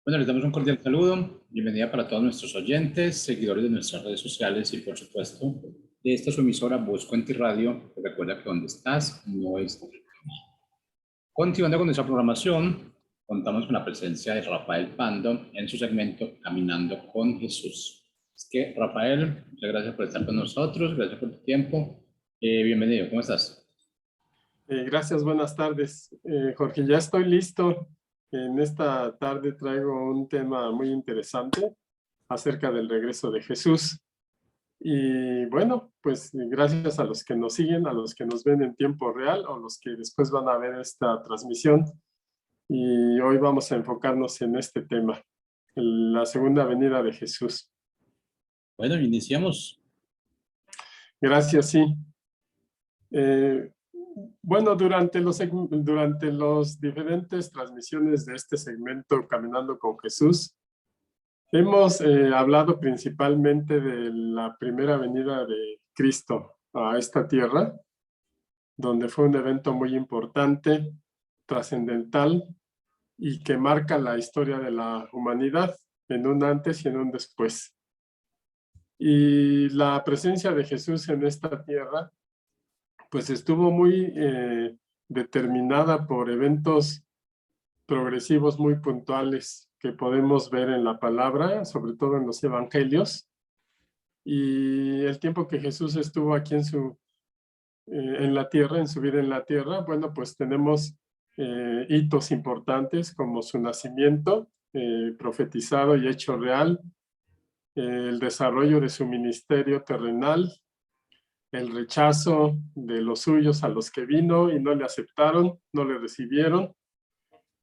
Bueno, les damos un cordial saludo. Bienvenida para todos nuestros oyentes, seguidores de nuestras redes sociales y, por supuesto, de esta su emisora Voz Cuenta y Radio. Recuerda que donde estás no es. Continuando con nuestra programación, contamos con la presencia de Rafael Pando en su segmento Caminando con Jesús. Es que, Rafael, muchas gracias por estar con nosotros, gracias por tu tiempo. Bienvenido, ¿cómo estás? Gracias, buenas tardes. Jorge, ya estoy listo. En esta tarde traigo un tema muy interesante acerca del regreso de Jesús. Y bueno, pues gracias a los que nos siguen, a los que nos ven en tiempo real o los que después van a ver esta transmisión. Y hoy vamos a enfocarnos en este tema, la segunda venida de Jesús. Bueno, iniciamos. Gracias, sí. Bueno, durante los diferentes transmisiones de este segmento Caminando con Jesús, hemos hablado principalmente de la primera venida de Cristo a esta tierra, donde fue un evento muy importante, trascendental y que marca la historia de la humanidad en un antes y en un después. Y la presencia de Jesús en esta tierra pues estuvo muy determinada por eventos progresivos muy puntuales que podemos ver en la palabra, sobre todo en los evangelios. Y el tiempo que Jesús estuvo aquí en la tierra, en su vida en la tierra, bueno, pues tenemos hitos importantes como su nacimiento, profetizado y hecho real, el desarrollo de su ministerio terrenal, el rechazo de los suyos a los que vino y no le aceptaron, no le recibieron.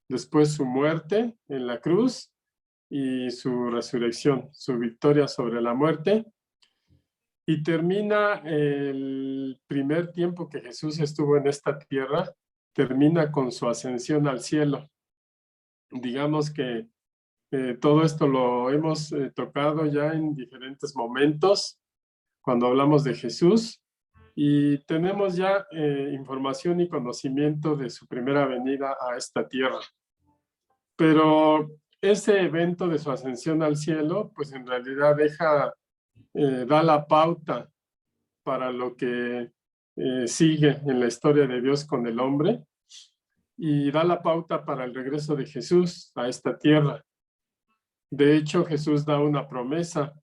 Después su muerte en la cruz y su resurrección, su victoria sobre la muerte. Y termina el primer tiempo que Jesús estuvo en esta tierra, termina con su ascensión al cielo. Digamos que todo esto lo hemos tocado ya en diferentes momentos cuando hablamos de Jesús. Y tenemos ya información y conocimiento de su primera venida a esta tierra. Pero ese evento de su ascensión al cielo, pues en realidad da la pauta para lo que sigue en la historia de Dios con el hombre y da la pauta para el regreso de Jesús a esta tierra. De hecho, Jesús da una promesa.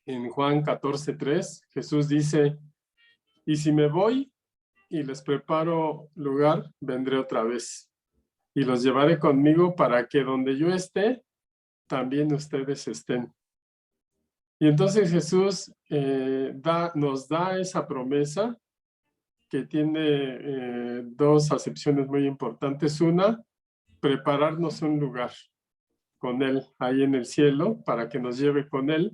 En Juan 14:3, Jesús dice: y si me voy y les preparo lugar, vendré otra vez. Y los llevaré conmigo para que donde yo esté, también ustedes estén. Y entonces Jesús nos da esa promesa que tiene dos acepciones muy importantes. Una, prepararnos un lugar con Él ahí en el cielo, para que nos lleve con Él,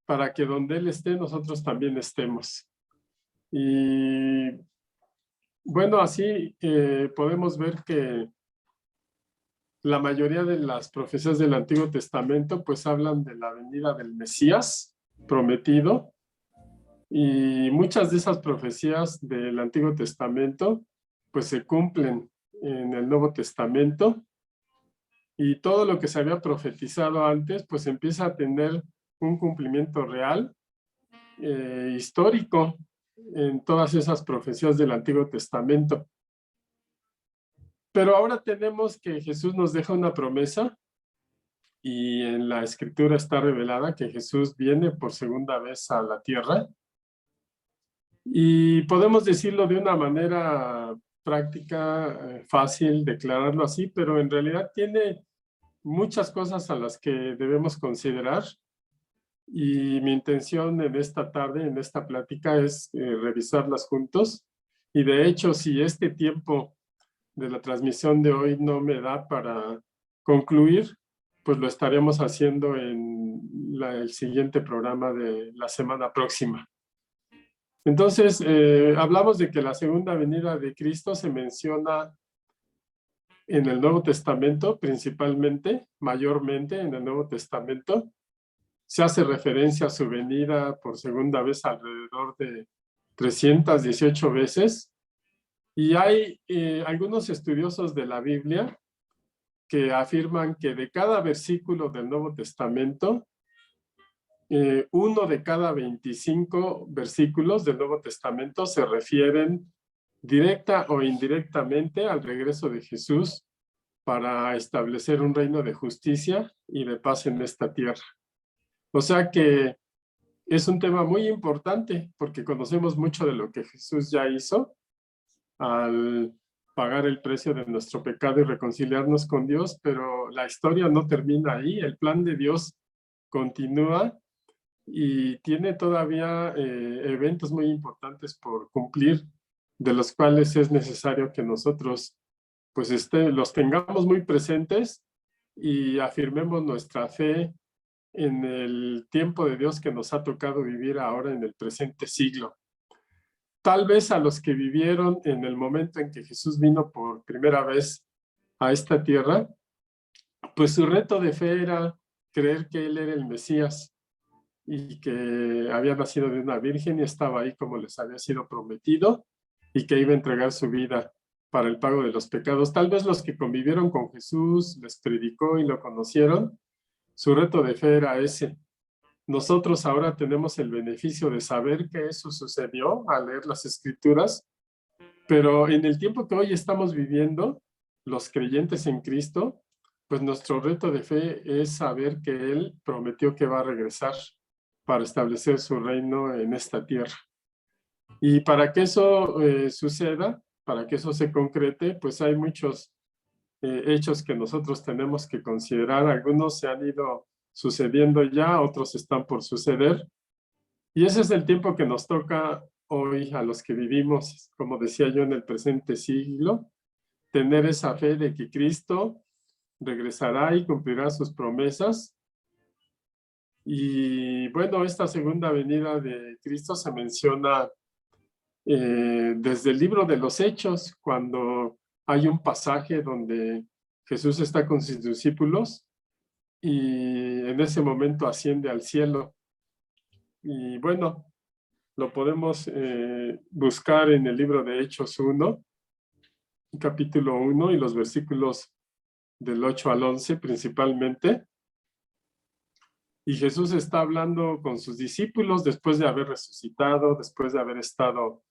para que donde Él esté, nosotros también estemos. Y bueno, así podemos ver que la mayoría de las profecías del Antiguo Testamento pues hablan de la venida del Mesías prometido, y muchas de esas profecías del Antiguo Testamento pues se cumplen en el Nuevo Testamento, y todo lo que se había profetizado antes pues empieza a tener un cumplimiento real, histórico, en todas esas profecías del Antiguo Testamento. Pero ahora tenemos que Jesús nos deja una promesa, y en la Escritura está revelada que Jesús viene por segunda vez a la tierra. Y podemos decirlo de una manera práctica, fácil, declararlo así, pero en realidad tiene muchas cosas a las que debemos considerar. Y mi intención en esta tarde, en esta plática, es revisarlas juntos. Y de hecho, si este tiempo de la transmisión de hoy no me da para concluir, pues lo estaremos haciendo en el siguiente programa de la semana próxima. Entonces, hablamos de que la segunda venida de Cristo se menciona en el Nuevo Testamento, principalmente, mayormente en el Nuevo Testamento. Se hace referencia a su venida por segunda vez alrededor de 318 veces. Y hay algunos estudiosos de la Biblia que afirman que de cada versículo del Nuevo Testamento, uno de cada 25 versículos del Nuevo Testamento se refieren directa o indirectamente al regreso de Jesús para establecer un reino de justicia y de paz en esta tierra. O sea que es un tema muy importante porque conocemos mucho de lo que Jesús ya hizo al pagar el precio de nuestro pecado y reconciliarnos con Dios, pero la historia no termina ahí, el plan de Dios continúa y tiene todavía eventos muy importantes por cumplir, de los cuales es necesario que nosotros pues los tengamos muy presentes y afirmemos nuestra fe en el tiempo de Dios que nos ha tocado vivir ahora en el presente siglo. Tal vez a los que vivieron en el momento en que Jesús vino por primera vez a esta tierra, pues su reto de fe era creer que Él era el Mesías y que había nacido de una virgen y estaba ahí como les había sido prometido y que iba a entregar su vida para el pago de los pecados. Tal vez los que convivieron con Jesús, les predicó y lo conocieron, su reto de fe era ese. Nosotros ahora tenemos el beneficio de saber que eso sucedió al leer las Escrituras, pero en el tiempo que hoy estamos viviendo, los creyentes en Cristo, pues nuestro reto de fe es saber que Él prometió que va a regresar para establecer su reino en esta tierra. Y para que eso suceda, para que eso se concrete, pues hay muchos hechos que nosotros tenemos que considerar. Algunos se han ido sucediendo ya, otros están por suceder. Y ese es el tiempo que nos toca hoy a los que vivimos, como decía yo, en el presente siglo, tener esa fe de que Cristo regresará y cumplirá sus promesas. Y bueno, esta segunda venida de Cristo se menciona desde el libro de los Hechos, cuando hay un pasaje donde Jesús está con sus discípulos y en ese momento asciende al cielo. Y bueno, lo podemos buscar en el libro de Hechos 1, capítulo 1 y los versículos del 8 al 11 principalmente. Y Jesús está hablando con sus discípulos después de haber resucitado, después de haber estado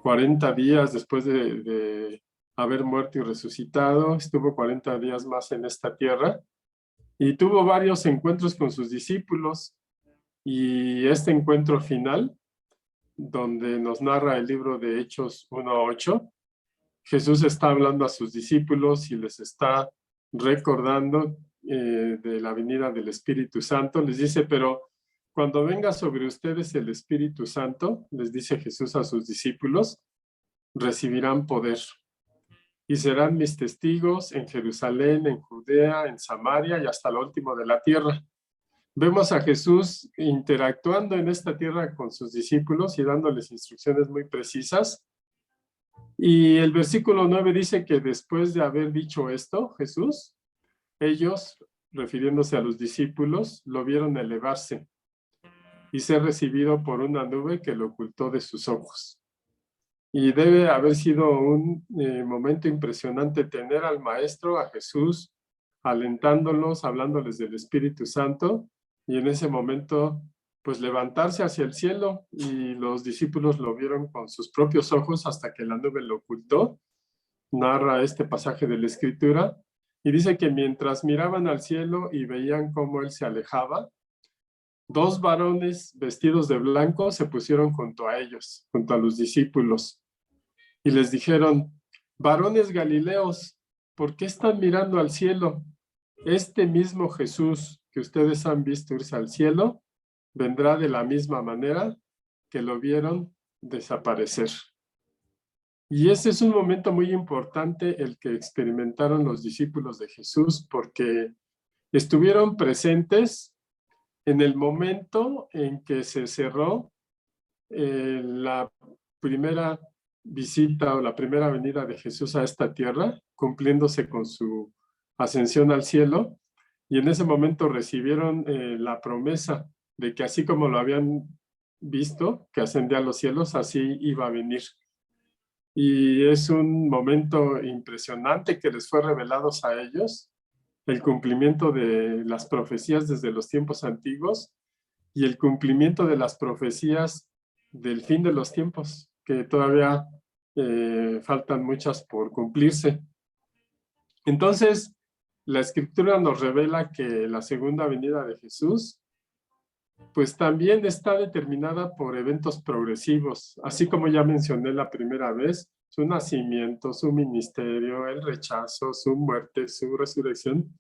40 días, después de haber muerto y resucitado. Estuvo 40 días más en esta tierra y tuvo varios encuentros con sus discípulos. Y este encuentro final, donde nos narra el libro de Hechos 1:8, Jesús está hablando a sus discípulos y les está recordando de la venida del Espíritu Santo. Les dice, pero cuando venga sobre ustedes el Espíritu Santo, les dice Jesús a sus discípulos, recibirán poder y serán mis testigos en Jerusalén, en Judea, en Samaria y hasta lo último de la tierra. Vemos a Jesús interactuando en esta tierra con sus discípulos y dándoles instrucciones muy precisas. Y el versículo 9 dice que después de haber dicho esto, Jesús, ellos, refiriéndose a los discípulos, lo vieron elevarse y ser recibido por una nube que lo ocultó de sus ojos. Y debe haber sido un momento impresionante tener al Maestro, a Jesús, alentándolos, hablándoles del Espíritu Santo, y en ese momento, pues levantarse hacia el cielo, y los discípulos lo vieron con sus propios ojos hasta que la nube lo ocultó. Narra este pasaje de la Escritura, y dice que mientras miraban al cielo y veían cómo él se alejaba, dos varones vestidos de blanco se pusieron junto a ellos, junto a los discípulos, y les dijeron, varones galileos, ¿por qué están mirando al cielo? Este mismo Jesús que ustedes han visto irse al cielo, vendrá de la misma manera que lo vieron desaparecer. Y ese es un momento muy importante el que experimentaron los discípulos de Jesús, porque estuvieron presentes en el momento en que se cerró la primera visita o la primera venida de Jesús a esta tierra, cumpliéndose con su ascensión al cielo, y en ese momento recibieron la promesa de que así como lo habían visto, que ascendía a los cielos, así iba a venir. y es un momento impresionante que les fue revelado a ellos, el cumplimiento de las profecías desde los tiempos antiguos y el cumplimiento de las profecías del fin de los tiempos, que todavía faltan muchas por cumplirse. Entonces, la Escritura nos revela que la segunda venida de Jesús pues también está determinada por eventos progresivos, así como ya mencioné la primera vez, su nacimiento, su ministerio, el rechazo, su muerte, su resurrección.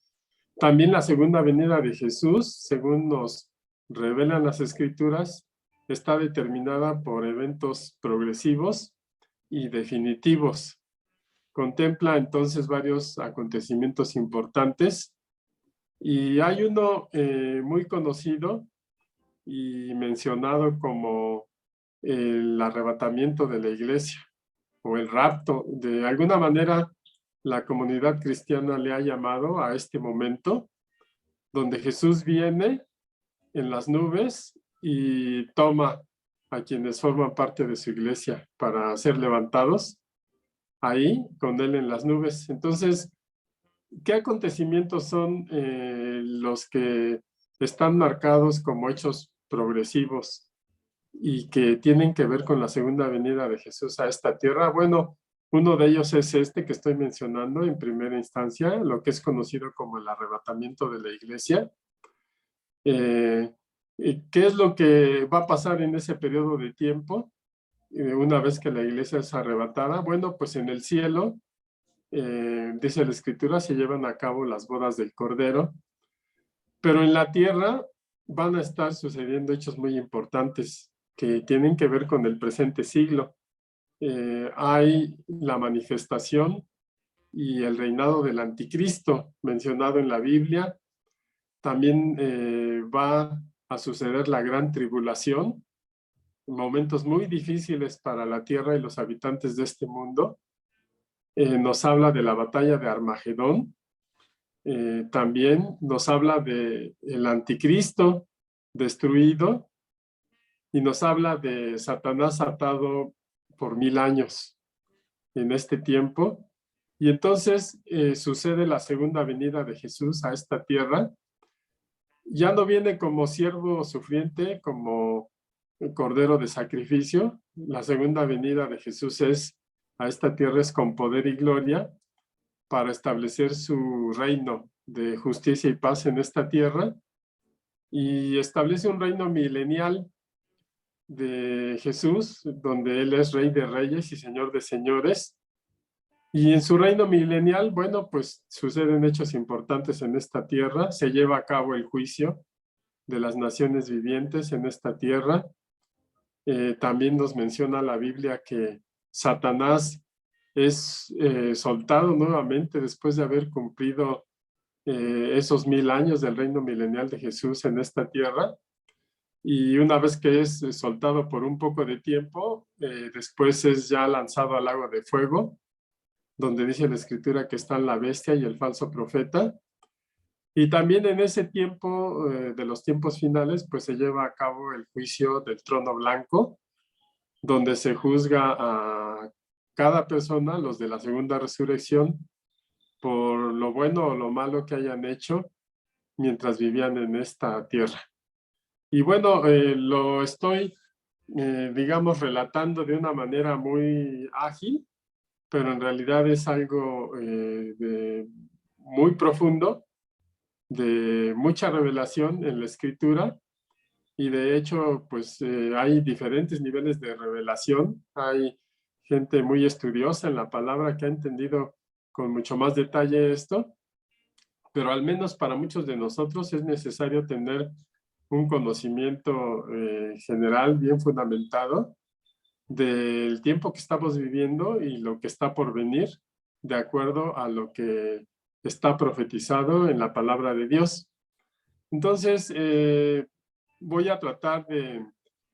También la segunda venida de Jesús, según nos revelan las Escrituras, está determinada por eventos progresivos y definitivos. Contempla entonces varios acontecimientos importantes y hay uno muy conocido y mencionado como el arrebatamiento de la iglesia o el rapto. De alguna manera, la comunidad cristiana le ha llamado a este momento donde Jesús viene en las nubes y toma a quienes forman parte de su iglesia para ser levantados ahí con él en las nubes. Entonces, ¿qué acontecimientos son los que están marcados como hechos progresivos y que tienen que ver con la segunda venida de Jesús a esta tierra? Bueno, uno de ellos es este que estoy mencionando en primera instancia, lo que es conocido como el arrebatamiento de la iglesia. ¿Qué es lo que va a pasar en ese periodo de tiempo una vez que la iglesia es arrebatada? Bueno, pues en el cielo, dice la Escritura, se llevan a cabo las bodas del Cordero, pero en la tierra van a estar sucediendo hechos muy importantes que tienen que ver con el presente siglo. Hay la manifestación y el reinado del anticristo mencionado en la Biblia. También va a suceder la gran tribulación, momentos muy difíciles para la tierra y los habitantes de este mundo. Nos habla de la batalla de Armagedón. También nos habla de el anticristo destruido y nos habla de Satanás atado por 1000 años en este tiempo. Y entonces sucede la segunda venida de Jesús a esta tierra. Ya no viene como siervo sufriente, como cordero de sacrificio. La segunda venida de Jesús es a esta tierra es con poder y gloria para establecer su reino de justicia y paz en esta tierra, y establece un reino milenial de Jesús, donde Él es Rey de Reyes y Señor de Señores. Y en su reino milenial, bueno, pues suceden hechos importantes en esta tierra. Se lleva a cabo el juicio de las naciones vivientes en esta tierra. También nos menciona la Biblia que Satanás es soltado nuevamente después de haber cumplido esos 1000 años del reino milenial de Jesús en esta tierra. Y una vez que es soltado por un poco de tiempo, después es ya lanzado al lago de fuego, donde dice la Escritura que están la bestia y el falso profeta. Y también en ese tiempo de los tiempos finales, pues se lleva a cabo el juicio del trono blanco, donde se juzga a cada persona, los de la segunda resurrección, por lo bueno o lo malo que hayan hecho mientras vivían en esta tierra. Y bueno, lo estoy, digamos, relatando de una manera muy ágil, pero en realidad es algo muy profundo, de mucha revelación en la Escritura, y de hecho, pues hay diferentes niveles de revelación. Hay gente muy estudiosa en la palabra que ha entendido con mucho más detalle esto, pero al menos para muchos de nosotros es necesario tener un conocimiento general bien fundamentado del tiempo que estamos viviendo y lo que está por venir, de acuerdo a lo que está profetizado en la palabra de Dios. Entonces, voy a tratar de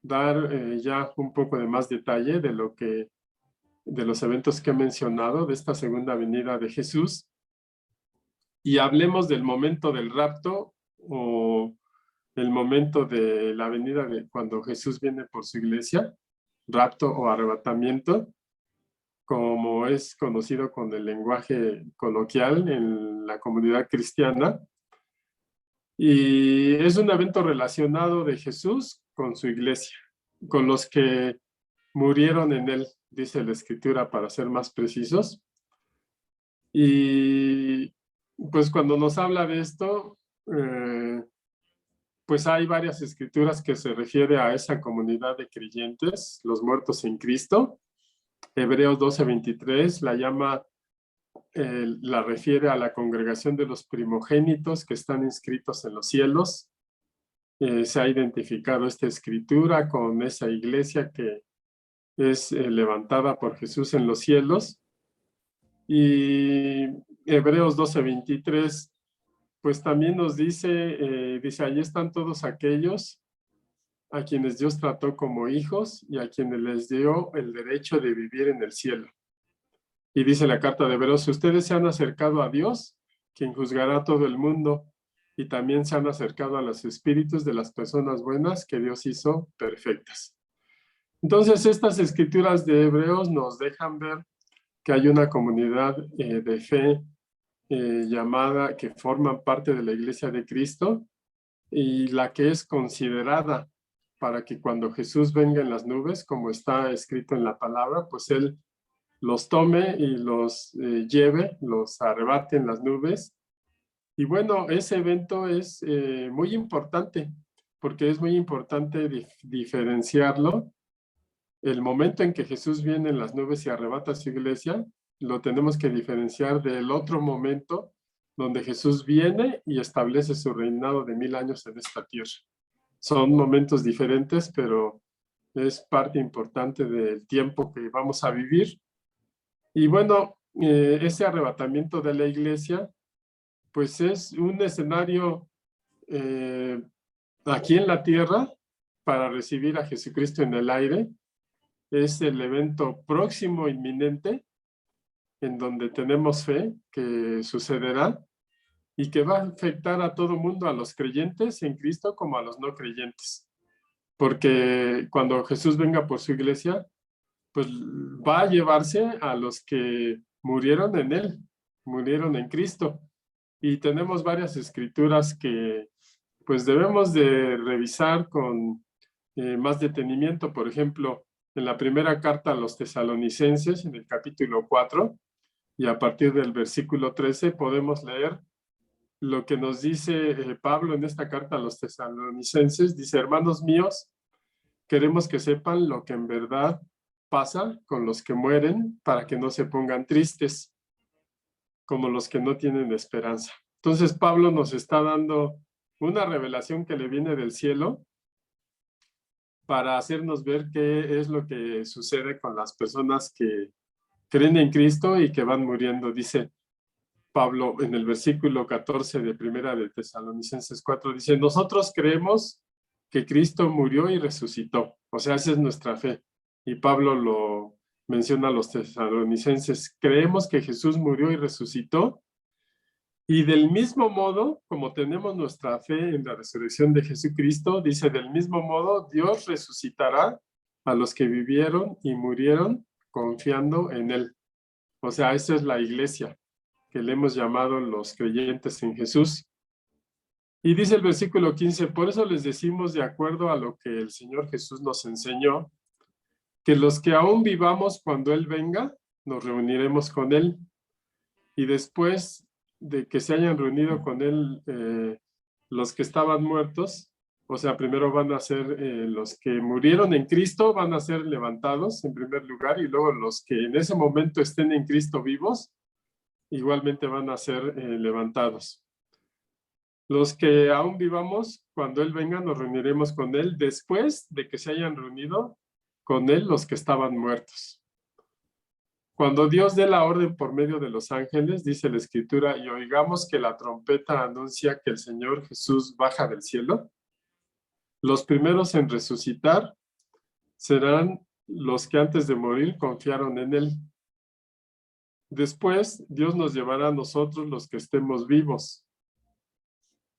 dar ya un poco de más detalle de los eventos que he mencionado, de esta segunda venida de Jesús, y hablemos del momento del rapto o el momento de la venida de cuando Jesús viene por su iglesia, rapto o arrebatamiento. como es conocido con el lenguaje coloquial en la comunidad cristiana. Y es un evento relacionado de Jesús con su iglesia, con los que murieron en él, dice la Escritura, para ser más precisos. Y pues cuando nos habla de esto, pues hay varias escrituras que se refiere a esa comunidad de creyentes, los muertos en Cristo. Hebreos 12:23 la llama, la refiere a la congregación de los primogénitos que están inscritos en los cielos. Se ha identificado esta escritura con esa iglesia que es levantada por Jesús en los cielos. Y Hebreos 12:23 pues también nos dice, ahí están todos aquellos a quienes Dios trató como hijos y a quienes les dio el derecho de vivir en el cielo. Y dice la carta de Hebreos, ustedes se han acercado a Dios, quien juzgará a todo el mundo, y también se han acercado a los espíritus de las personas buenas que Dios hizo perfectas. Entonces, estas escrituras de Hebreos nos dejan ver que hay una comunidad de fe llamada, que forman parte de la Iglesia de Cristo, y la que es considerada para que cuando Jesús venga en las nubes, como está escrito en la palabra, pues Él los tome y los lleve, los arrebate en las nubes. Y bueno, ese evento es muy importante, porque es muy importante diferenciarlo. El momento en que Jesús viene en las nubes y arrebata a su iglesia, lo tenemos que diferenciar del otro momento donde Jesús viene y establece su reinado de 1000 años en esta tierra. Son momentos diferentes, pero es parte importante del tiempo que vamos a vivir. Y bueno, ese arrebatamiento de la iglesia, pues es un escenario aquí en la tierra para recibir a Jesucristo en el aire. Es el evento próximo, inminente, en donde tenemos fe que sucederá y que va a afectar a todo mundo, a los creyentes en Cristo como a los no creyentes. Porque cuando Jesús venga por su iglesia, pues va a llevarse a los que murieron en él, murieron en Cristo. Y tenemos varias escrituras que pues debemos de revisar con más detenimiento. Por ejemplo, en la primera carta a los tesalonicenses, en el capítulo 4, y a partir del versículo 13 podemos leer lo que nos dice Pablo en esta carta a los tesalonicenses. Dice, hermanos míos, queremos que sepan lo que en verdad pasa con los que mueren para que no se pongan tristes, como los que no tienen esperanza. Entonces Pablo nos está dando una revelación que le viene del cielo para hacernos ver qué es lo que sucede con las personas que creen en Cristo y que van muriendo. Dice Pablo en el versículo 14 de Primera de Tesalonicenses 4, dice, nosotros creemos que Cristo murió y resucitó. O sea, esa es nuestra fe. Y Pablo lo menciona a los tesalonicenses. Creemos que Jesús murió y resucitó. Y del mismo modo, como tenemos nuestra fe en la resurrección de Jesucristo, dice, del mismo modo, Dios resucitará a los que vivieron y murieron confiando en Él. O sea, esa es la iglesia que le hemos llamado los creyentes en Jesús. Y dice el versículo 15, por eso les decimos, de acuerdo a lo que el Señor Jesús nos enseñó, que los que aún vivamos cuando Él venga, nos reuniremos con Él. Y después de que se hayan reunido con Él los que estaban muertos, o sea, primero van a ser los que murieron en Cristo, van a ser levantados en primer lugar, y luego los que en ese momento estén en Cristo vivos, igualmente van a ser levantados. Los que aún vivamos, cuando Él venga, nos reuniremos con Él después de que se hayan reunido con Él los que estaban muertos. Cuando Dios dé la orden por medio de los ángeles, dice la Escritura, y oigamos que la trompeta anuncia que el Señor Jesús baja del cielo, los primeros en resucitar serán los que antes de morir confiaron en Él. Después, Dios nos llevará a nosotros los que estemos vivos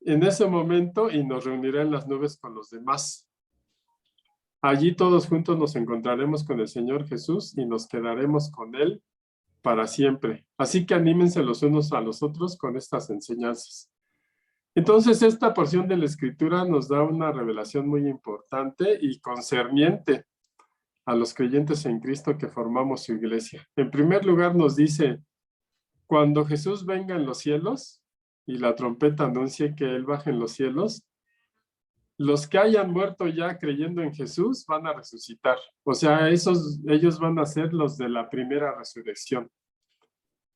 en ese momento y nos reunirá en las nubes con los demás. Allí todos juntos nos encontraremos con el Señor Jesús y nos quedaremos con Él para siempre. Así que anímense los unos a los otros con estas enseñanzas. Entonces, esta porción de la Escritura nos da una revelación muy importante y concerniente a los creyentes en Cristo que formamos su iglesia. En primer lugar, nos dice, cuando Jesús venga en los cielos y la trompeta anuncie que Él baja en los cielos, los que hayan muerto ya creyendo en Jesús van a resucitar. O sea, ellos van a ser los de la primera resurrección.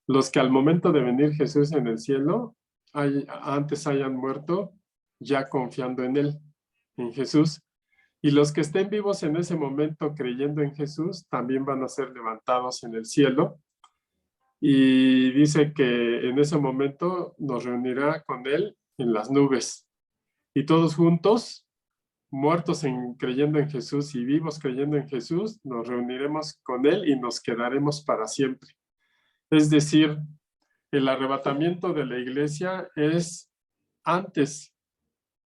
Los que al momento de venir Jesús en el cielo, antes hayan muerto ya confiando en Él, en Jesús. Y los que estén vivos en ese momento creyendo en Jesús también van a ser levantados en el cielo. Y dice que en ese momento nos reunirá con Él en las nubes. Y todos juntos, muertos creyendo en Jesús y vivos creyendo en Jesús, nos reuniremos con Él y nos quedaremos para siempre. Es decir, el arrebatamiento de la iglesia es antes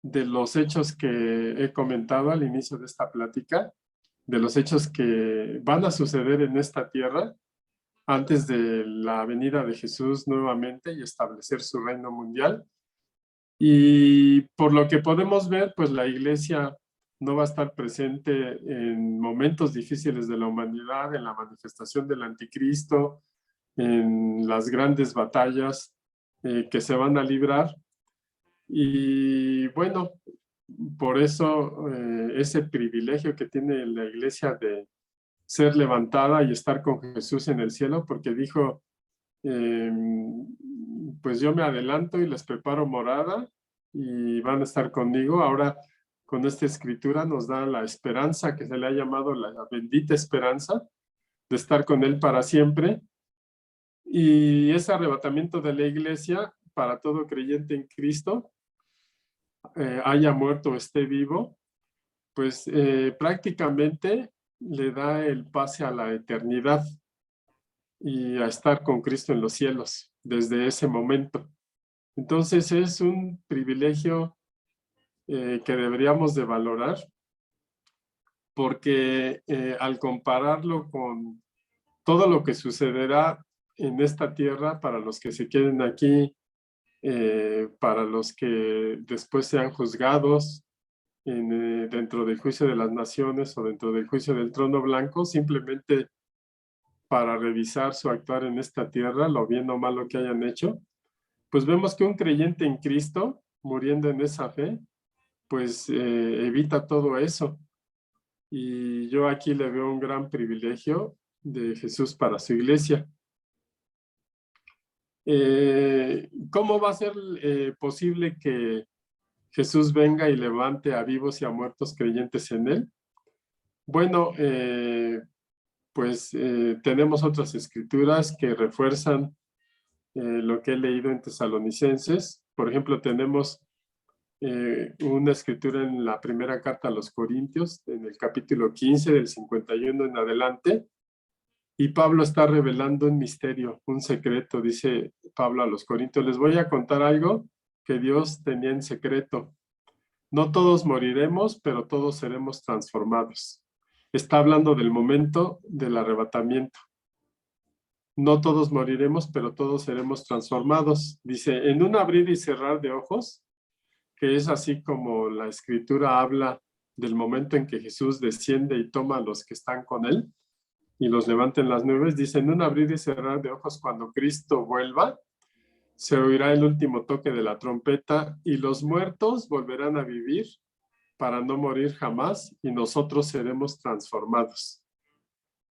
de los hechos que he comentado al inicio de esta plática, de los hechos que van a suceder en esta tierra antes de la venida de Jesús nuevamente y establecer su reino mundial. Y por lo que podemos ver, pues la iglesia no va a estar presente en momentos difíciles de la humanidad, en la manifestación del anticristo, en las grandes batallas que se van a librar. Y bueno, por eso ese privilegio que tiene la iglesia de ser levantada y estar con Jesús en el cielo, porque dijo, pues yo me adelanto y les preparo morada y van a estar conmigo. Ahora, con esta escritura nos da la esperanza que se le ha llamado la bendita esperanza de estar con Él para siempre. Y ese arrebatamiento de la iglesia para todo creyente en Cristo, haya muerto o esté vivo, pues prácticamente le da el pase a la eternidad y a estar con Cristo en los cielos desde ese momento. Entonces es un privilegio que deberíamos de valorar, porque al compararlo con todo lo que sucederá en esta tierra para los que se queden aquí, para los que después sean juzgados dentro del juicio de las naciones o dentro del juicio del trono blanco, simplemente para revisar su actuar en esta tierra, lo bien o malo que hayan hecho, pues vemos que un creyente en Cristo, muriendo en esa fe, pues evita todo eso. Y yo aquí le veo un gran privilegio de Jesús para su iglesia. ¿Cómo va a ser posible que Jesús venga y levante a vivos y a muertos creyentes en Él? Bueno, pues tenemos otras escrituras que refuerzan lo que he leído en Tesalonicenses. Por ejemplo, tenemos una escritura en la primera carta a los Corintios, en el capítulo 15, del 51 en adelante, y Pablo está revelando un misterio, un secreto. Dice Pablo a los Corintios, les voy a contar algo que Dios tenía en secreto. No todos moriremos, pero todos seremos transformados. Está hablando del momento del arrebatamiento. No todos moriremos, pero todos seremos transformados. Dice, en un abrir y cerrar de ojos, que es así como la escritura habla del momento en que Jesús desciende y toma a los que están con Él y los levanta en las nubes. Dice, en un abrir y cerrar de ojos, cuando Cristo vuelva, se oirá el último toque de la trompeta y los muertos volverán a vivir para no morir jamás y nosotros seremos transformados.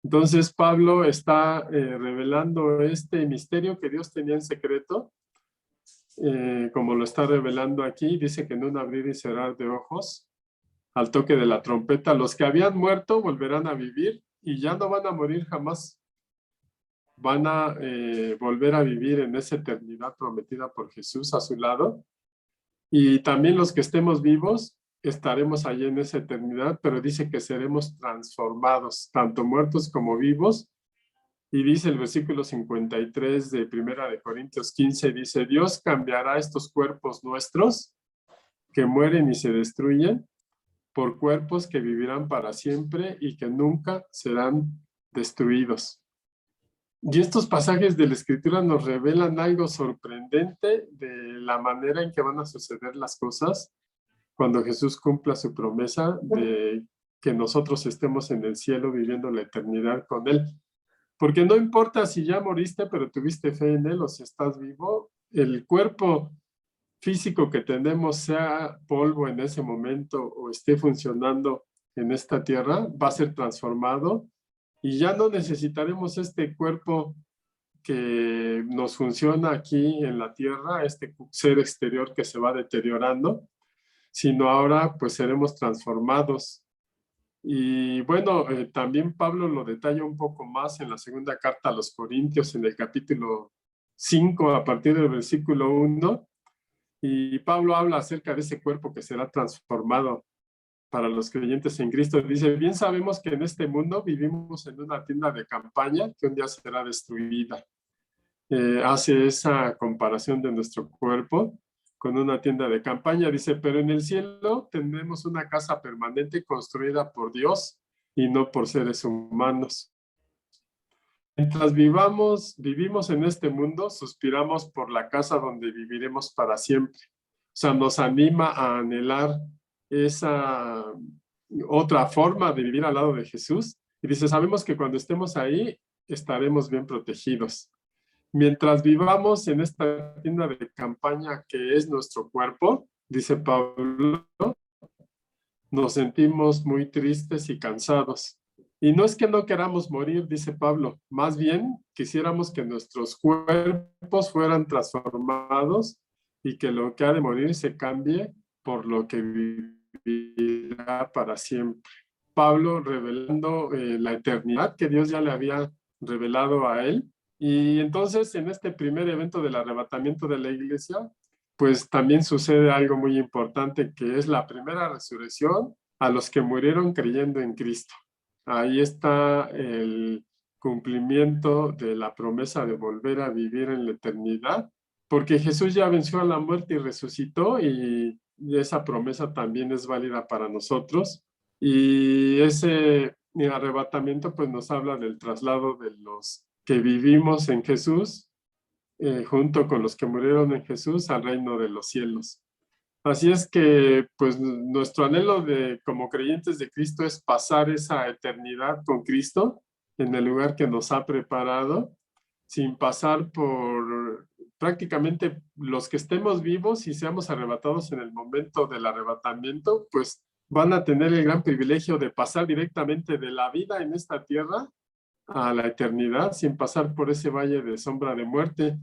Entonces Pablo está revelando este misterio que Dios tenía en secreto, como lo está revelando aquí. Dice que en un abrir y cerrar de ojos, al toque de la trompeta, los que habían muerto volverán a vivir y ya no van a morir jamás. Van a volver a vivir en esa eternidad prometida por Jesús a su lado. Y también los que estemos vivos estaremos allí en esa eternidad, pero dice que seremos transformados, tanto muertos como vivos. Y dice el versículo 53 de 1 de Corintios 15, dice, Dios cambiará estos cuerpos nuestros que mueren y se destruyen por cuerpos que vivirán para siempre y que nunca serán destruidos. Y estos pasajes de la Escritura nos revelan algo sorprendente de la manera en que van a suceder las cosas cuando Jesús cumpla su promesa de que nosotros estemos en el cielo viviendo la eternidad con Él. Porque no importa si ya moriste, pero tuviste fe en Él o si estás vivo, el cuerpo físico que tenemos, sea polvo en ese momento o esté funcionando en esta tierra, va a ser transformado y ya no necesitaremos este cuerpo que nos funciona aquí en la tierra, este ser exterior que se va deteriorando, sino ahora pues seremos transformados. Y bueno, también Pablo lo detalla un poco más en la segunda carta a los Corintios, en el capítulo 5, a partir del versículo 1, y Pablo habla acerca de ese cuerpo que será transformado para los creyentes en Cristo. Dice, bien sabemos que en este mundo vivimos en una tienda de campaña que un día será destruida. Hace esa comparación de nuestro cuerpo con una tienda de campaña. Dice, pero en el cielo tenemos una casa permanente construida por Dios y no por seres humanos. Mientras vivimos en este mundo, suspiramos por la casa donde viviremos para siempre. O sea, nos anima a anhelar esa otra forma de vivir al lado de Jesús. Y dice, sabemos que cuando estemos ahí, estaremos bien protegidos. Mientras vivamos en esta tienda de campaña que es nuestro cuerpo, dice Pablo, nos sentimos muy tristes y cansados. Y no es que no queramos morir, dice Pablo, más bien quisiéramos que nuestros cuerpos fueran transformados y que lo que ha de morir se cambie por lo que vivirá para siempre. Pablo revelando la eternidad que Dios ya le había revelado a él. Y entonces en este primer evento del arrebatamiento de la iglesia, pues también sucede algo muy importante, que es la primera resurrección a los que murieron creyendo en Cristo. Ahí está el cumplimiento de la promesa de volver a vivir en la eternidad, porque Jesús ya venció a la muerte y resucitó, y esa promesa también es válida para nosotros. Y ese arrebatamiento pues nos habla del traslado de los que vivimos en Jesús, junto con los que murieron en Jesús, al reino de los cielos. Así es que pues nuestro anhelo como creyentes de Cristo es pasar esa eternidad con Cristo en el lugar que nos ha preparado, sin pasar por prácticamente los que estemos vivos y seamos arrebatados en el momento del arrebatamiento, pues van a tener el gran privilegio de pasar directamente de la vida en esta tierra a la eternidad, sin pasar por ese valle de sombra de muerte.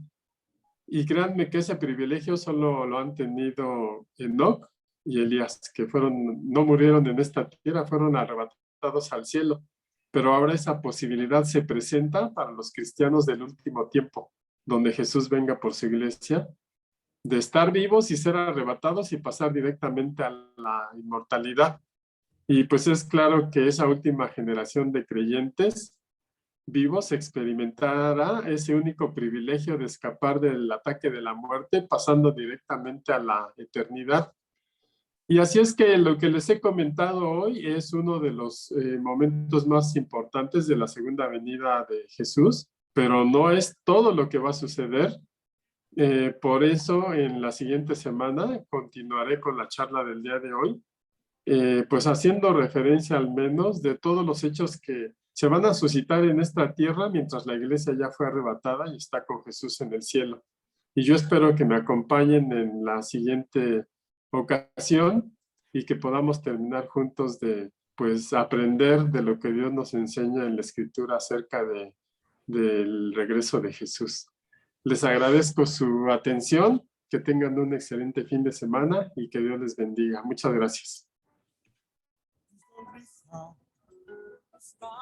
Y créanme que ese privilegio solo lo han tenido Enoc y Elías, que no murieron en esta tierra, fueron arrebatados al cielo. Pero ahora esa posibilidad se presenta para los cristianos del último tiempo, donde Jesús venga por su iglesia, de estar vivos y ser arrebatados y pasar directamente a la inmortalidad. Y pues es claro que esa última generación de creyentes vivos experimentará ese único privilegio de escapar del ataque de la muerte, pasando directamente a la eternidad. Y así es que lo que les he comentado hoy es uno de los momentos más importantes de la segunda venida de Jesús, pero no es todo lo que va a suceder. Por eso en la siguiente semana continuaré con la charla del día de hoy, pues haciendo referencia al menos de todos los hechos que se van a suscitar en esta tierra mientras la iglesia ya fue arrebatada y está con Jesús en el cielo. Y yo espero que me acompañen en la siguiente ocasión y que podamos terminar juntos de pues aprender de lo que Dios nos enseña en la Escritura acerca del regreso de Jesús. Les agradezco su atención, que tengan un excelente fin de semana y que Dios les bendiga. Muchas gracias.